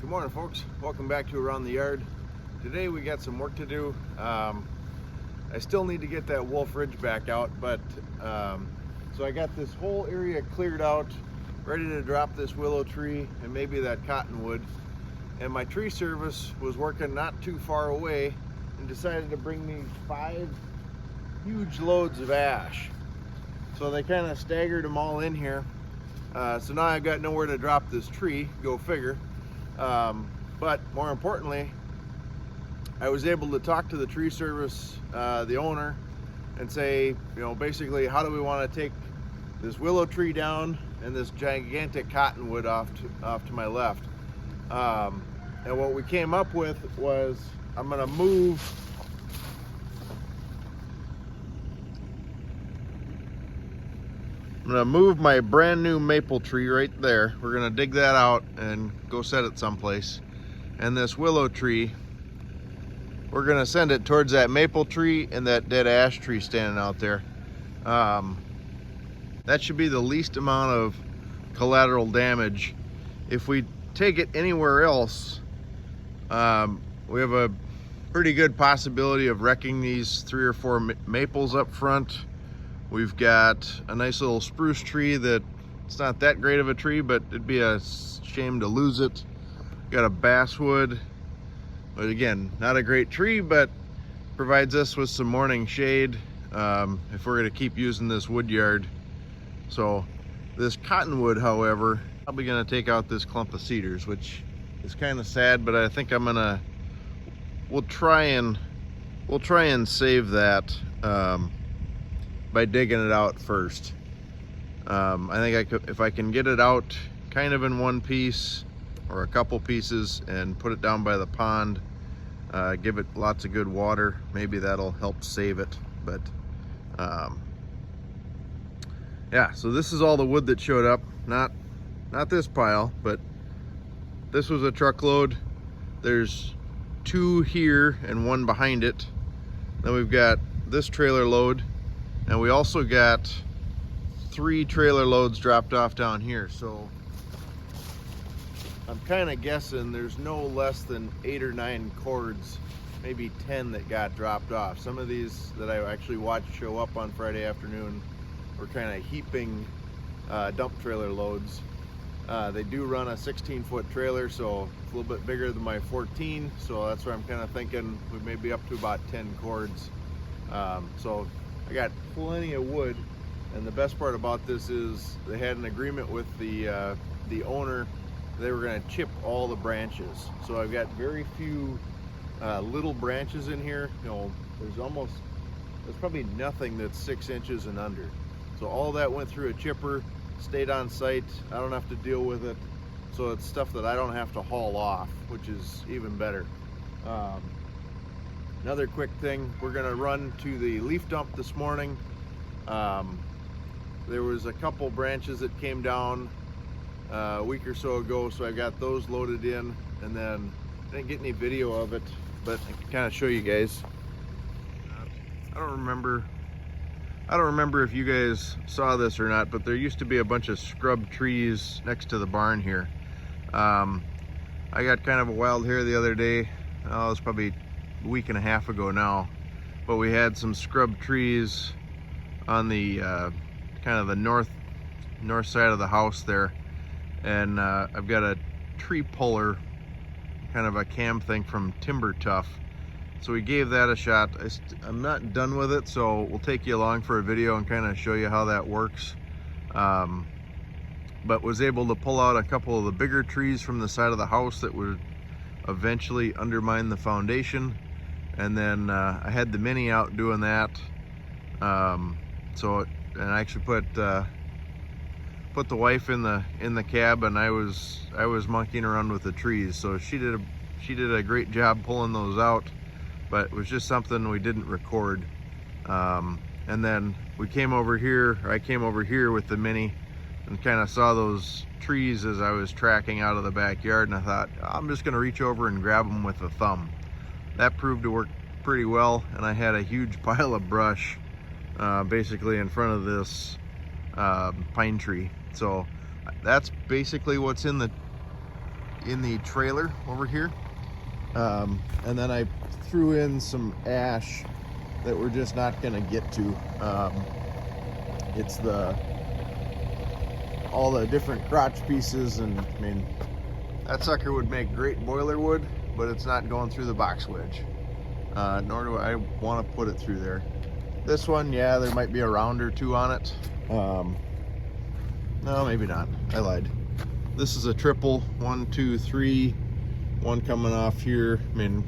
Good morning, folks. Welcome back to Around the Yard. Today we got some work to do. I still need to get that Wolfe Ridge back out, but so I got this whole area cleared out, ready to drop this willow tree and maybe that cottonwood. And my tree service was working not too far away and decided to bring me 5 huge loads of ash. So they kind of staggered them all in here. So now I've got nowhere to drop this tree, go figure. But more importantly, I was able to talk to the tree service, the owner, and say, you know, basically, how do we want to take this willow tree down and this gigantic cottonwood off to my left. And what we came up with was, I'm gonna move my brand new maple tree right there. We're gonna dig that out and go set it someplace. And this willow tree, we're gonna send it towards that maple tree and that dead ash tree standing out there. That should be the least amount of collateral damage. If we take it anywhere else, we have a pretty good possibility of wrecking these 3 or 4 maples up front. We've got a nice little spruce tree that it's not that great of a tree, but it'd be a shame to lose it. Got a basswood, but again, not a great tree, but provides us with some morning shade if we're gonna keep using this wood yard. So this cottonwood, however, probably gonna take out this clump of cedars, which is kind of sad, but I think we'll try and save that by digging it out first. I think if I can get it out kind of in one piece or a couple pieces and put it down by the pond, give it lots of good water, maybe that'll help save it. But yeah, so this is all the wood that showed up. Not this pile, but this was a truckload. There's 2 here and 1 behind it. Then we've got this trailer load, and we also got 3 trailer loads dropped off down here. So I'm kind of guessing there's no less than 8 or 9 cords, maybe 10 that got dropped off. Some of these that I actually watched show up on Friday afternoon were kind of heaping dump trailer loads. They do run a 16-foot trailer, so it's a little bit bigger than my 14, so that's where I'm kind of thinking we may be up to about 10 cords. So I got plenty of wood, and the best part about this is they had an agreement with the owner. They were going to chip all the branches, so I've got very few little branches in here. You know, there's probably nothing that's 6 inches and under. So all that went through a chipper, stayed on site. I don't have to deal with it, so it's stuff that I don't have to haul off, which is even better. Another quick thing, we're gonna run to the leaf dump this morning. There was a couple branches that came down a week or so ago, so I got those loaded in, and then I didn't get any video of it, but I can kind of show you guys. I don't remember if you guys saw this or not, but there used to be a bunch of scrub trees next to the barn here. I got kind of a wild hair the other day. Oh, it was probably a week and a half ago now, but we had some scrub trees on the kind of the north side of the house there, and I've got a tree puller, kind of a cam thing from Timber Tough, so we gave that a shot. I'm not done with it, so we'll take you along for a video and kind of show you how that works. But was able to pull out a couple of the bigger trees from the side of the house that would eventually undermine the foundation, and then I had the mini out doing that. And I actually put the wife in the cab, and I was monkeying around with the trees. So she did a great job pulling those out, but it was just something we didn't record. And then I came over here with the mini and kind of saw those trees as I was tracking out of the backyard, and I thought, I'm just gonna reach over and grab them with a thumb. That proved to work pretty well, and I had a huge pile of brush basically in front of this pine tree. So that's basically what's in the in the trailer over here. And then I threw in some ash that we're just not gonna get to. It's all the different crotch pieces, and I mean, that sucker would make great boiler wood, but it's not going through the box wedge. Nor do I want to put it through there. This one, yeah, there might be a round or two on it. No, maybe not. I lied. This is a triple, 1, 2, 3, one coming off here. I mean,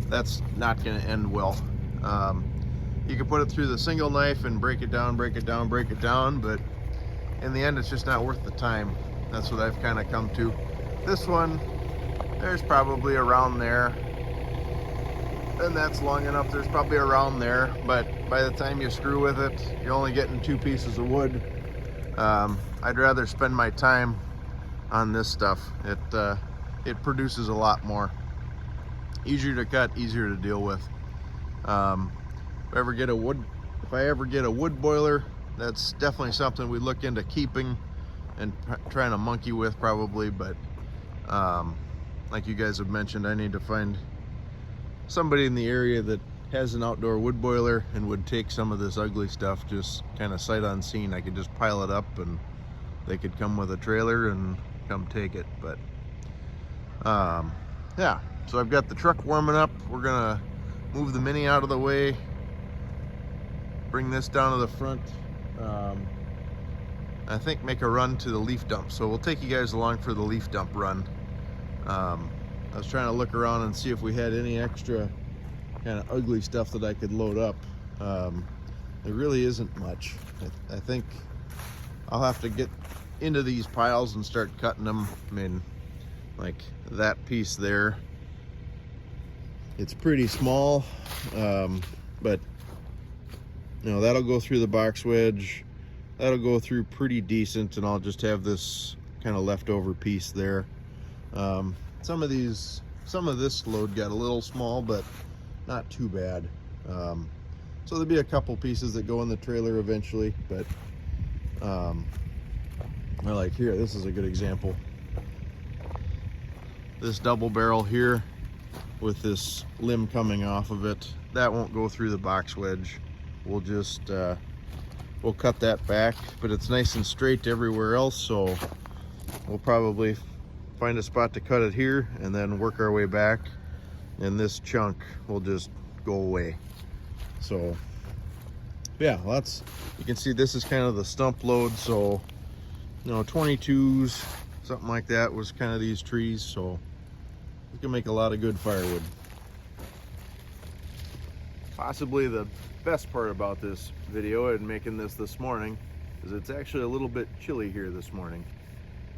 that's not going to end well. You can put it through the single knife and break it down, break it down, break it down, but in the end, it's just not worth the time. That's what I've kind of come to. This one, there's probably around there, and that's long enough. There's probably around there, but by the time you screw with it, you're only getting 2 pieces of wood. I'd rather spend my time on this stuff. It produces a lot more. Easier to cut, easier to deal with. If I ever get a wood boiler, that's definitely something we look into keeping and trying to monkey with probably, but like you guys have mentioned, I need to find somebody in the area that has an outdoor wood boiler and would take some of this ugly stuff just kind of sight unseen. I could just pile it up and they could come with a trailer and come take it. But yeah, so I've got the truck warming up. We're gonna move the Mini out of the way, bring this down to the front, I think make a run to the leaf dump. So we'll take you guys along for the leaf dump run. I was trying to look around and see if we had any extra kind of ugly stuff that I could load up. There really isn't much. I think I'll have to get into these piles and start cutting them. I mean, like that piece there, it's pretty small, but you know, that'll go through the box wedge. That'll go through pretty decent, and I'll just have this kind of leftover piece there. Some of this load got a little small, but not too bad. So there'll be a couple pieces that go in the trailer eventually, but like here, this is a good example. This double barrel here with this limb coming off of it, that won't go through the box wedge. We'll just we'll cut that back, but it's nice and straight everywhere else, so we'll probably find a spot to cut it here and then work our way back, and this chunk will just go away. So yeah, that's, you can see this is kind of the stump load. So you know, 22s, something like that was kind of these trees, so we can make a lot of good firewood. Possibly the best part about this video and making this morning is it's actually a little bit chilly here this morning.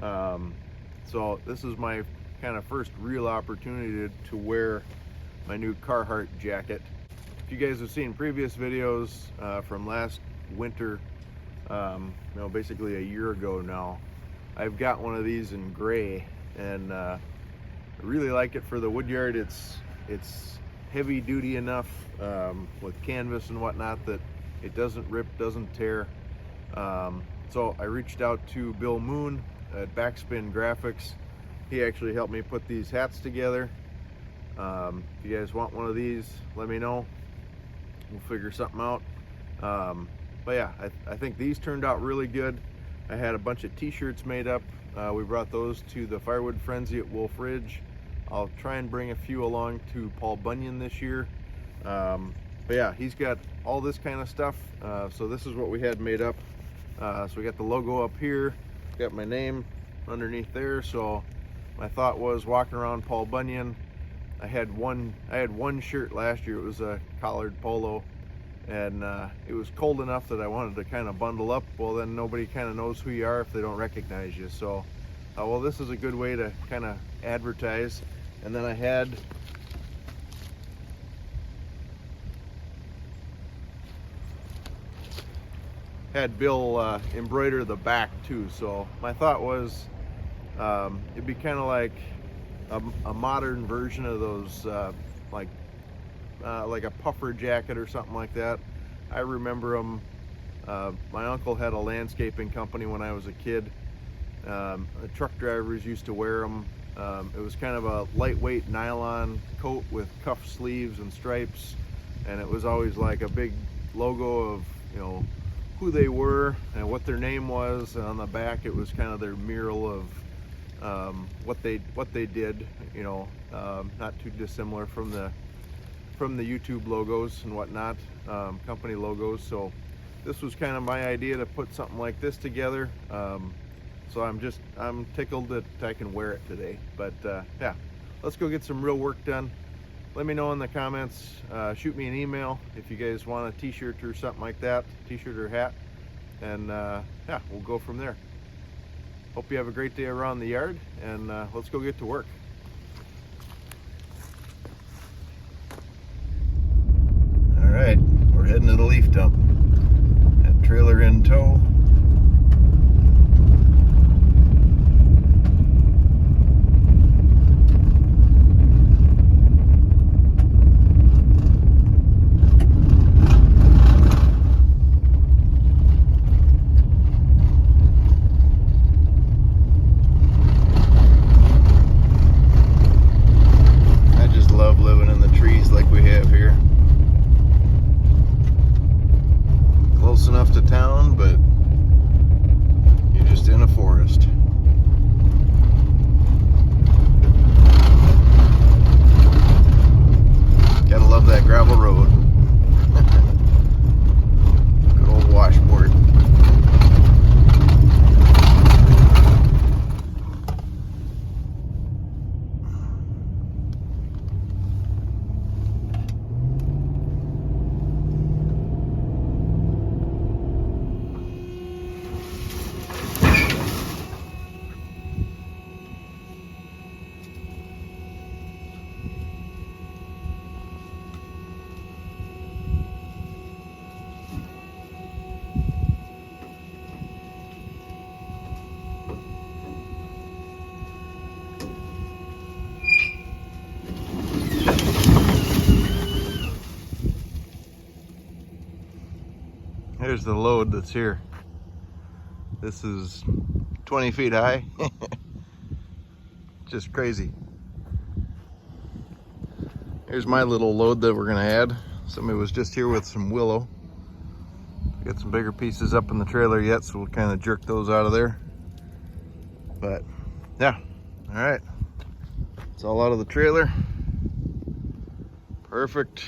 So this is my kind of first real opportunity to wear my new Carhartt jacket. If you guys have seen previous videos from last winter, you know, basically a year ago now, I've got one of these in gray, and I really like it for the wood yard. It's heavy duty enough with canvas and whatnot that it doesn't rip, doesn't tear. So I reached out to Bill Moon at BackSpin Graphics. He actually helped me put these hats together. If you guys want one of these, let me know. We'll figure something out. But yeah, I think these turned out really good. I had a bunch of t-shirts made up. We brought those to the Firewood Frenzy at Wolfe Ridge. I'll try and bring a few along to Paul Bunyan this year. But yeah, he's got all this kind of stuff. So this is what we had made up. So we got the logo up here, got my name underneath there. So my thought was, walking around Paul Bunyan, I had one shirt last year. It was a collared polo, and it was cold enough that I wanted to kind of bundle up. Well, then nobody kind of knows who you are if they don't recognize you. So well, this is a good way to kind of advertise. And then I had Bill embroider the back too. So my thought was it'd be kind of like a modern version of those like a puffer jacket or something like that. I remember them. My uncle had a landscaping company when I was a kid. The truck drivers used to wear them. It was kind of a lightweight nylon coat with cuff sleeves and stripes, and it was always like a big logo of, you know, who they were and what their name was, and on the back it was kind of their mural of what they did, you know, not too dissimilar from the YouTube logos and whatnot, company logos. So this was kind of my idea to put something like this together. So I'm tickled that I can wear it today. But yeah, let's go get some real work done. Let me know in the comments, shoot me an email if you guys want a t-shirt or something like that, t-shirt or hat, and yeah, we'll go from there. Hope you have a great day around the yard, and let's go get to work. All right, we're heading to the leaf dump. That trailer in tow. Close enough to town, but you're just in a forest. Gotta love that gravel road. Good old washboard. Here's the load that's here. This is 20 feet high. Just crazy. Here's my little load that we're gonna add. Somebody was just here with some willow. Got some bigger pieces up in the trailer yet, so we'll kind of jerk those out of there. But yeah, all right. It's all out of the trailer. Perfect.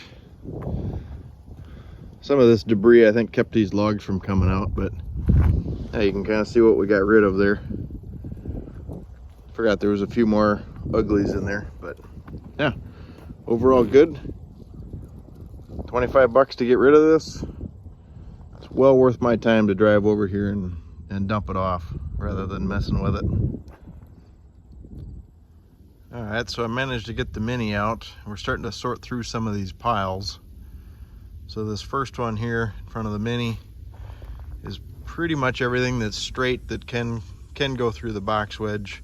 Some of this debris I think kept these logs from coming out, but yeah, you can kind of see what we got rid of there. Forgot there was a few more uglies in there, but yeah, overall good. 25 bucks to get rid of this. It's well worth my time to drive over here and dump it off rather than messing with it. All right, so I managed to get the mini out. We're starting to sort through some of these piles. So this first one here in front of the mini is pretty much everything that's straight that can go through the box wedge.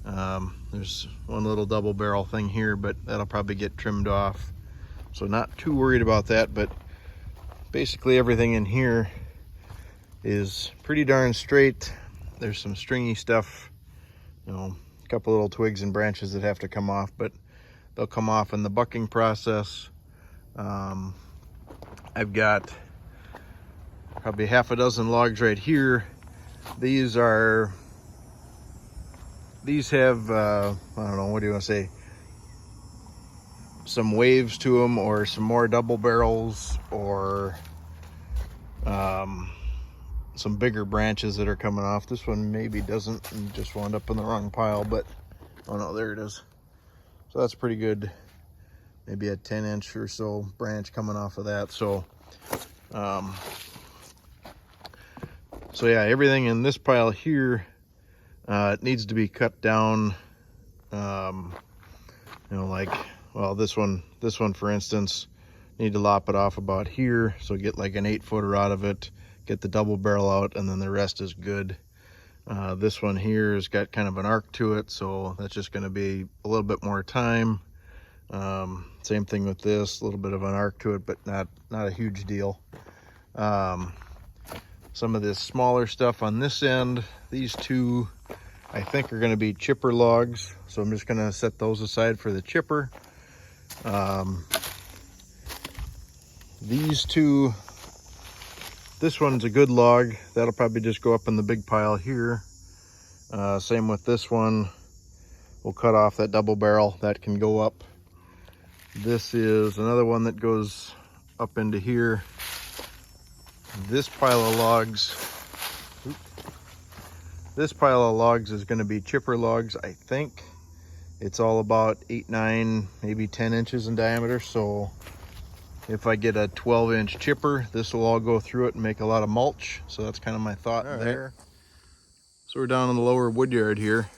There's one little double barrel thing here, but that'll probably get trimmed off. So not too worried about that, but basically everything in here is pretty darn straight. There's some stringy stuff, you know, a couple little twigs and branches that have to come off, but they'll come off in the bucking process. I've got probably half a dozen logs right here. These have, I don't know, what do you want to say? Some waves to them, or some more double barrels, or some bigger branches that are coming off. This one maybe doesn't and just wound up in the wrong pile, but oh no, there it is. So that's pretty good. Maybe a 10-inch or so branch coming off of that. So so yeah, everything in this pile here, it needs to be cut down. You know, like, well, this one for instance, need to lop it off about here, so get like an 8-footer out of it, get the double barrel out, and then the rest is good. This one here has got kind of an arc to it, so that's just going to be a little bit more time. Same thing with this, a little bit of an arc to it, but not a huge deal. Some of this smaller stuff on this end, these two, I think are going to be chipper logs, so I'm just going to set those aside for the chipper. These two, this one's a good log. That'll probably just go up in the big pile here. Same with this one. We'll cut off that double barrel. That can go up. This is another one that goes up into here. This pile of logs, this pile of logs is going to be chipper logs, I think. It's all about 8, 9, maybe 10 inches in diameter. So if I get a 12-inch chipper, this will all go through it and make a lot of mulch. So that's kind of my thought there. So we're down in the lower wood yard here.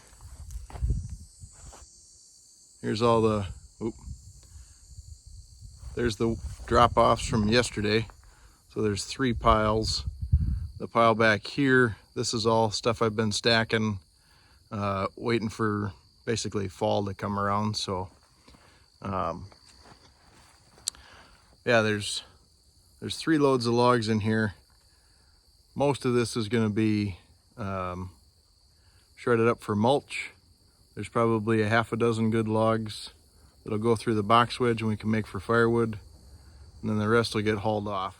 Here's all the, there's the drop-offs from yesterday. So there's 3 piles. The pile back here, this is all stuff I've been stacking, waiting for basically fall to come around. So yeah, there's 3 loads of logs in here. Most of this is going to be shredded up for mulch. There's probably a half a dozen good logs that'll go through the box wedge and we can make for firewood, and then the rest will get hauled off.